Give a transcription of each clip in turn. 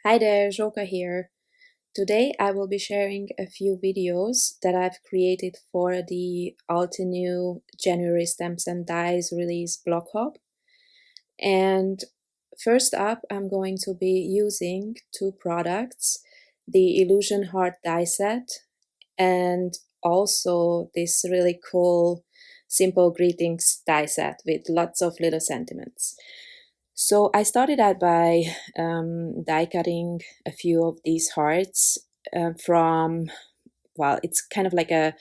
Hi there, Joka here. Today I will be sharing a few videos that I've created for the Altenew January Stamps and Dies release blog hop. And first up, I'm going to be using two products, the Illusion Heart die set and also this really cool Simple Greetings die set with lots of little sentiments. So I started out by die cutting a few of these hearts from, well, it's kind of like a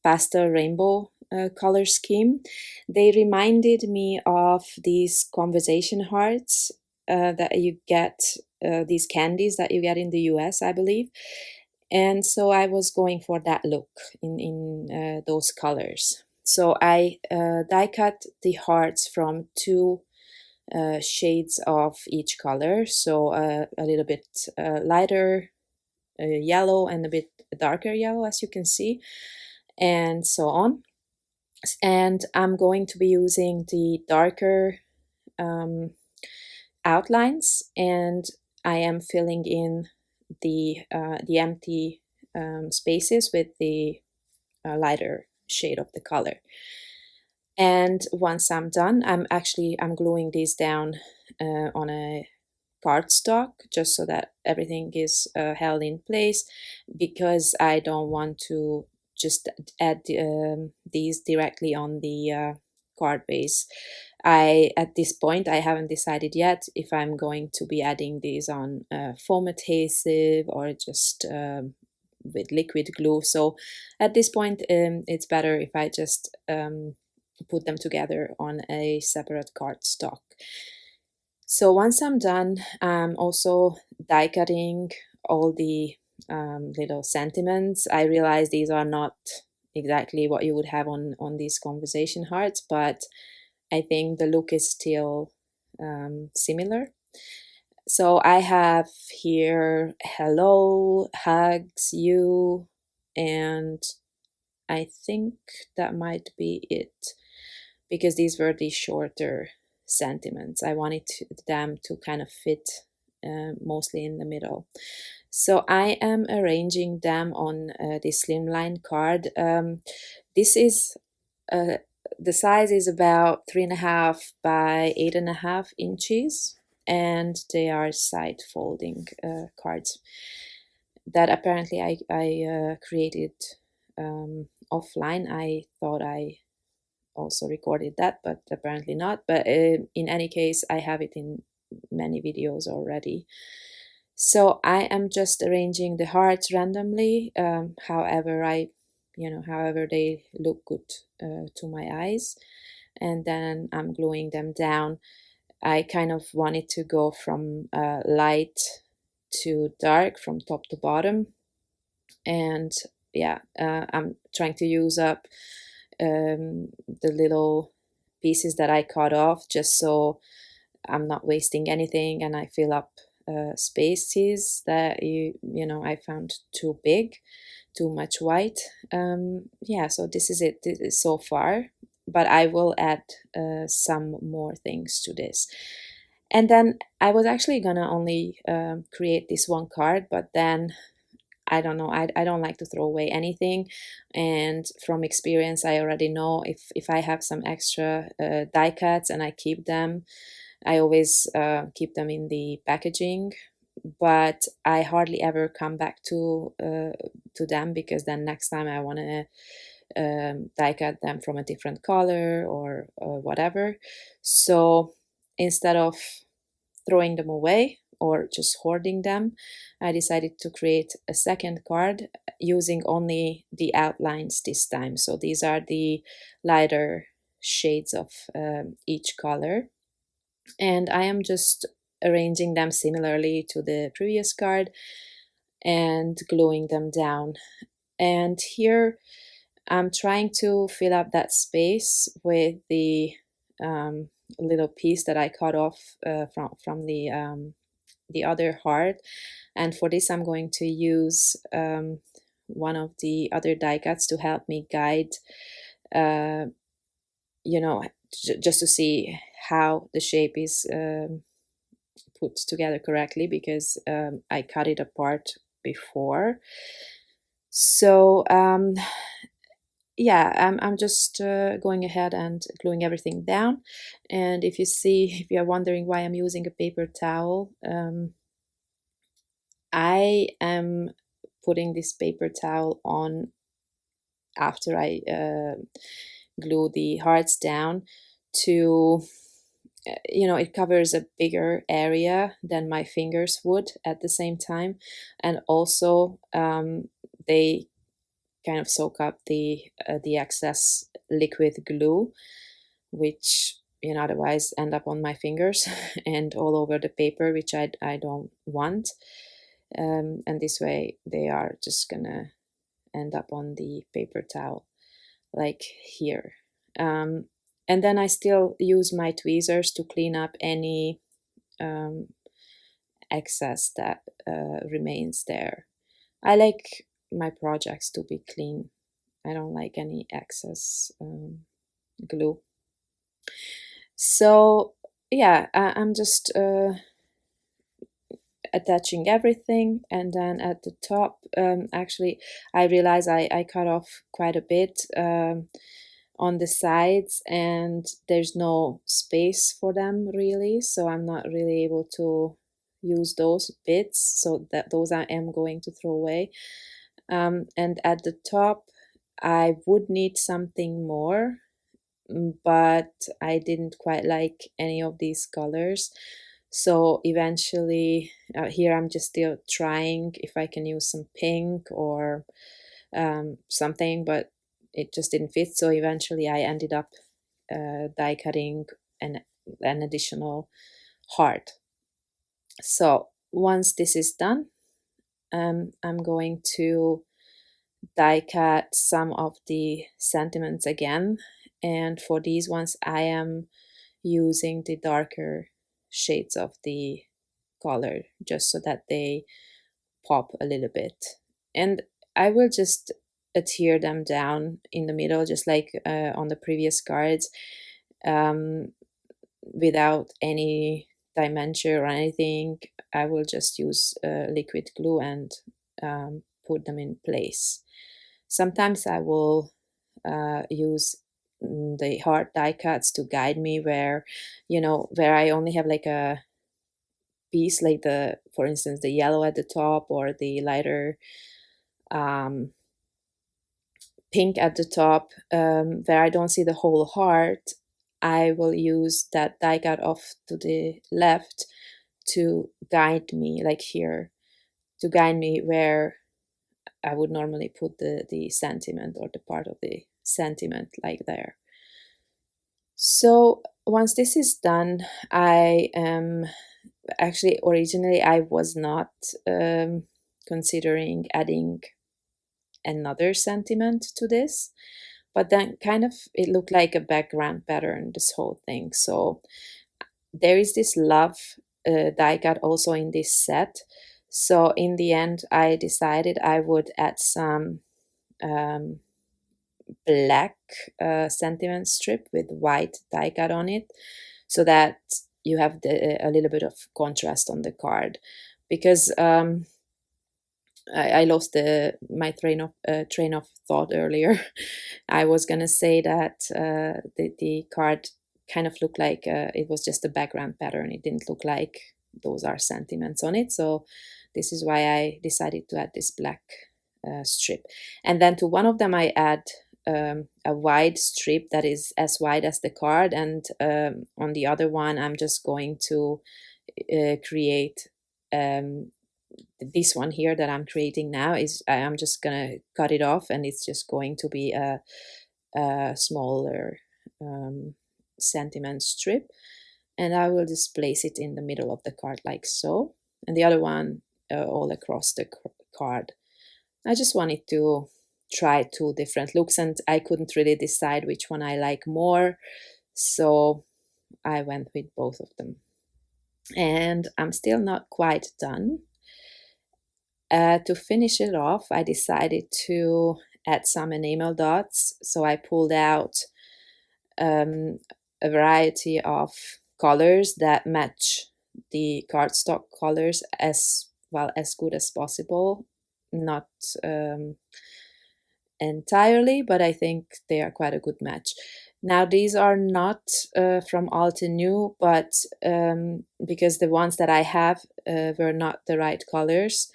pastel rainbow color scheme. They reminded me of these conversation hearts that you get, these candies that you get in the US, I believe. And so I was going for that look in those colors. So I die cut the hearts from two shades of each color, so a little bit lighter yellow and a bit darker yellow, as you can see, and so on. And I'm going to be using the darker outlines, and I am filling in the empty spaces with the lighter shade of the color. And once I'm done, I'm gluing these down on a cardstock just so that everything is held in place, because I don't want to just add these directly on the card base. At this point, I haven't decided yet if I'm going to be adding these on foam adhesive or just with liquid glue. So at this point, it's better if I just put them together on a separate cardstock. So once I'm done, I'm also die cutting all the little sentiments. I realize these are not exactly what you would have on these conversation hearts, but I think the look is still similar. So I have here hello, hugs, you, and I think that might be it, because these were the shorter sentiments. I wanted them to kind of fit mostly in the middle. So I am arranging them on this slimline card. This is the size is about 3.5 by 8.5 inches, and they are side folding cards that apparently I created offline. I thought I also recorded that, but apparently not. But in any case, I have it in many videos already. So I am just arranging the hearts randomly, however however they look good to my eyes, and then I'm gluing them down. I kind of wanted to go from light to dark from top to bottom, and yeah, I'm trying to use up the little pieces that I cut off, just so I'm not wasting anything, and I fill up spaces that I found too big, too much white. Yeah, so this is it so far, but I will add some more things to this. And then I was actually gonna only create this one card, but then I don't know, I don't like to throw away anything, and from experience I already know if I have some extra die cuts and I keep them, I always keep them in the packaging, but I hardly ever come back to them, because then next time I want to die cut them from a different color or whatever. So instead of throwing them away or just hoarding them, I decided to create a second card using only the outlines this time. So these are the lighter shades of each color, and I am just arranging them similarly to the previous card and gluing them down. And here I'm trying to fill up that space with the little piece that I cut off from the other heart. And for this, I'm going to use one of the other die cuts to help me guide, just to see how the shape is put together correctly because I cut it apart before. So yeah, I'm just going ahead and gluing everything down. And if you are wondering why I'm using a paper towel, I am putting this paper towel on after I glue the hearts down to, it covers a bigger area than my fingers would at the same time. And also they kind of soak up the excess liquid glue, which otherwise end up on my fingers and all over the paper, which I don't want. And this way they are just gonna end up on the paper towel, like here. And then I still use my tweezers to clean up any excess that remains there. I like my projects to be clean. I don't like any excess glue. So yeah, I'm just attaching everything, and then at the top, actually I realize I cut off quite a bit on the sides, and there's no space for them really, so I'm not really able to use those bits, so that those I am going to throw away. And at the top I would need something more, but I didn't quite like any of these colors. So eventually, here I'm just still trying if I can use some pink or something, but it just didn't fit. So eventually I ended up die cutting an additional heart. So once this is done, I'm going to die cut some of the sentiments again, and for these ones I am using the darker shades of the color just so that they pop a little bit. And I will just adhere them down in the middle, just like on the previous cards, without any dimension or anything. I will just use liquid glue and put them in place. Sometimes I will use the hard die cuts to guide me where I only have like a piece, like for instance the yellow at the top or the lighter pink at the top, where I don't see the whole heart. I will use that die cut off to the left to guide me, like here, to guide me where I would normally put the sentiment or the part of the sentiment, like there. So once this is done, I am actually, originally I was not considering adding another sentiment to this, but then kind of it looked like a background pattern, this whole thing. So there is this love die cut also in this set. So in the end I decided I would add some black sentiment strip with white die cut on it, so that you have a little bit of contrast on the card, because I lost my train of thought earlier. I was gonna say that the card kind of looked like it was just a background pattern. It didn't look like those are sentiments on it. So this is why I decided to add this black strip. And then to one of them I add a wide strip that is as wide as the card, and on the other one I'm just going to create this one here that I'm creating now. I'm just gonna cut it off, and it's just going to be a smaller sentiment strip, and I will just place it in the middle of the card like so, and the other one all across the card. I just wanted to try two different looks, and I couldn't really decide which one I like more, so I went with both of them. And I'm still not quite done. To finish it off, I decided to add some enamel dots. So I pulled out a variety of colors that match the cardstock colors as well, as good as possible. Not entirely, but I think they are quite a good match. Now these are not from Altenew, but because the ones that I have were not the right colors,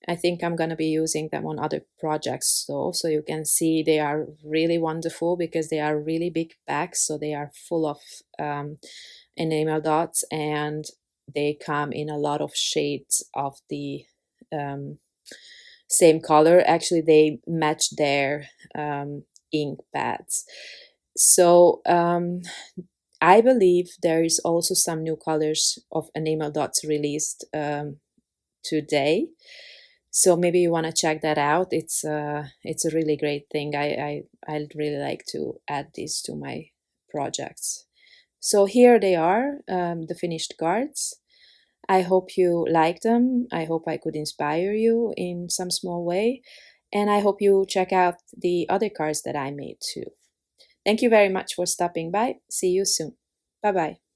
I think I'm going to be using them on other projects though. So you can see they are really wonderful because they are really big packs, so they are full of enamel dots, and they come in a lot of shades of the same color. Actually, they match their ink pads. So I believe there is also some new colors of enamel dots released today. So maybe you want to check that out. It's a really great thing. I'd really like to add this to my projects. So here they are, the finished cards. I hope you like them. I hope I could inspire you in some small way. And I hope you check out the other cards that I made too. Thank you very much for stopping by. See you soon. Bye bye.